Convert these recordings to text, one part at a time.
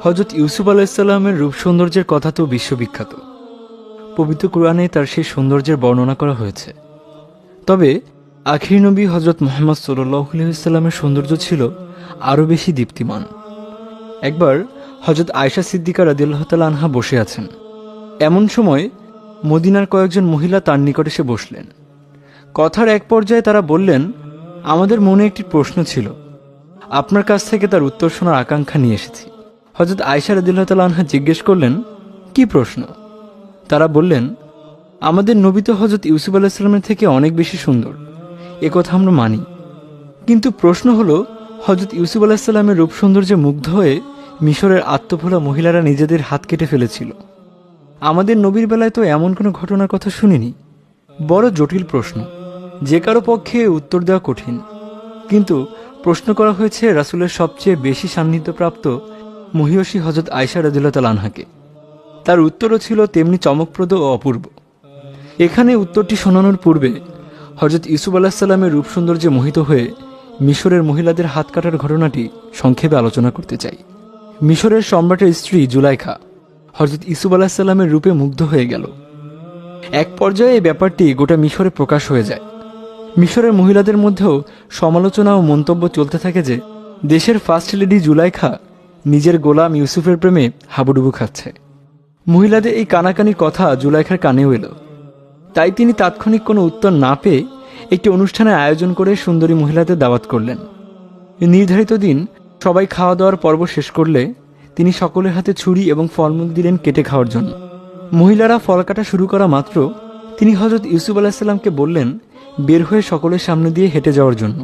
হযরত ইউসুফ আলাইহিসসালামের রূপ সৌন্দর্যের কথা তো বিশ্ববিখ্যাত। পবিত্র কোরআনে তার সেই সৌন্দর্যের বর্ণনা করা হয়েছে। তবে আখির নবী হযরত মুহাম্মদ সাল্লাল্লাহু আলাইহি ওয়াসাল্লামের সৌন্দর্য ছিল আরও বেশি দীপ্তিমান। একবার হযরত আয়েশা সিদ্দিকা রাদিয়াল্লাহু তাআলা আনহা বসে আছেন। এমন সময় মদিনার কয়েকজন মহিলা তার নিকট এসে বসলেন। কথার এক পর্যায়ে তারা বললেন, আমাদের মনে একটি প্রশ্ন ছিল, আপনার কাছ থেকে তার উত্তর শোনার আকাঙ্ক্ষা নিয়ে এসেছি। হযরত আয়েশা রাদিয়াল্লাহু তাআলা আনহা জিজ্ঞেস করলেন, কি প্রশ্ন? তারা বললেন, আমাদের নবী তো হযরত ইউসুফ আলাইহিস সালামের থেকে অনেক বেশি সুন্দর, এ কথা আমরা মানি। কিন্তু প্রশ্ন হলো, হযরত ইউসুফ আলাইহিস সালামের রূপ সৌন্দর্যে মুগ্ধ হয়ে মিশরের আত্মভোলা মহিলারা নিজেদের হাত কেটে ফেলেছিল। আমাদের নবীর বেলায় তো এমন কোনো ঘটনার কথা শুনিনি। বড় জটিল প্রশ্ন, যে কারো পক্ষে উত্তর দেওয়া কঠিন। কিন্তু প্রশ্ন করা হয়েছে রাসূলের সবচেয়ে বেশি সান্নিধ্যপ্রাপ্ত মহিয়সী হযরত আয়েশা রাদিয়াল্লাহু তাআলা আনহাকে। তার উত্তরও ছিল তেমনি চমকপ্রদ ও অপূর্ব। এখানে উত্তরটি শোনানোর পূর্বে হযরত ইউসুফ আলাইহিস সালামের রূপ সৌন্দর্যে মোহিত হয়ে মিশরের মহিলাদের হাত কাটার ঘটনাটি সংক্ষেপে আলোচনা করতে চাই। মিশরের সম্রাটের স্ত্রী জুলাইখা হযরত ইউসুফ আলাইহিস সালামের রূপে মুগ্ধ হয়ে গেল। এক পর্যায়ে এই ব্যাপারটি গোটা মিশরে প্রকাশ হয়ে যায়। মিশরের মহিলাদের মধ্যেও সমালোচনা ও মন্তব্য চলতে থাকে যে দেশের ফার্স্ট লেডি জুলাইখা নিজের গোলাম ইউসুফের প্রেমে হাবুডুবু খাচ্ছে। মহিলাদের এই কানাকানির কথা জুলাইখার কানেও এলো। তাই তিনি তাৎক্ষণিক কোনো উত্তর না পেয়ে একটি অনুষ্ঠানের আয়োজন করে সুন্দরী মহিলাদের দাওয়াত করলেন। নির্ধারিত দিন সবাই খাওয়া দাওয়ার পর্ব শেষ করলে তিনি সকলের হাতে ছুরি এবং ফলমূল দিলেন কেটে খাওয়ার জন্য। মহিলারা ফল কাটা শুরু করা মাত্র তিনি হযরত ইউসুফ আলাইহিস সালামকে বললেন বের হয়ে সকলের সামনে দিয়ে হেঁটে যাওয়ার জন্য।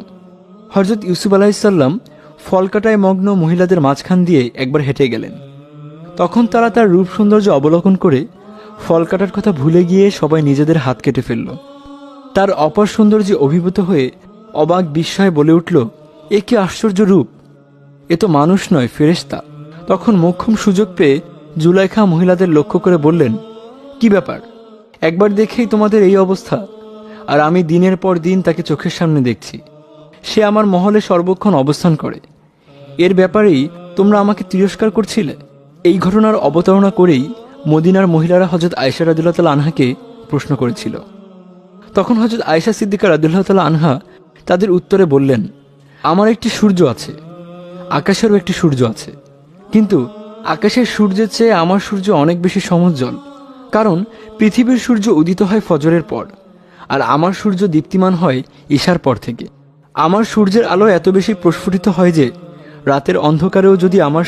হযরত ইউসুফ আলাইহিস সালাম ফল কাটায় মগ্ন মহিলাদের মাঝখান দিয়ে একবার হেঁটে গেলেন। তখন তারা তার রূপ সৌন্দর্য অবলোকন করে ফল কাটার কথা ভুলে গিয়ে সবাই নিজেদের হাত কেটে ফেলল। তার অপার সৌন্দর্যে অভিভূত হয়ে অবাক বিস্ময়ে বলে উঠল, এ কি আশ্চর্য রূপ! এ তো মানুষ নয়, ফেরেশতা। তখন মোক্ষম সুযোগ পেয়ে জুলাইখা মহিলাদের লক্ষ্য করে বললেন, কি ব্যাপার, একবার দেখেই তোমাদের এই অবস্থা? আর আমি দিনের পর দিন তাকে চোখের সামনে দেখছি। সে আমার মহলে সর্বক্ষণ অবস্থান করে। এর ব্যাপারেই তোমরা আমাকে তিরস্কার করছিলে। এই ঘটনার অবতারণা করেই মদিনার মহিলারা হযরত আয়েশা রাদিয়াল্লাহু তাআলা আনহাকে প্রশ্ন করেছিল। তখন হযরত আয়েশা সিদ্দিকা রাদিয়াল্লাহু তাআলা আনহা তাদের উত্তরে বললেন, আমার একটি সূর্য আছে, আকাশেরও একটি সূর্য আছে, কিন্তু আকাশের সূর্যের চেয়ে আমার সূর্য অনেক বেশি সমুজ্জ্বল। কারণ পৃথিবীর সূর্য উদিত হয় ফজরের পর, আর আমার সূর্য দীপ্তিমান হয় ঈশার পর থেকে। আমার সূর্যের আলো এত বেশি প্রস্ফুটিত হয় যে রাতের অন্ধকারেও যদি আমার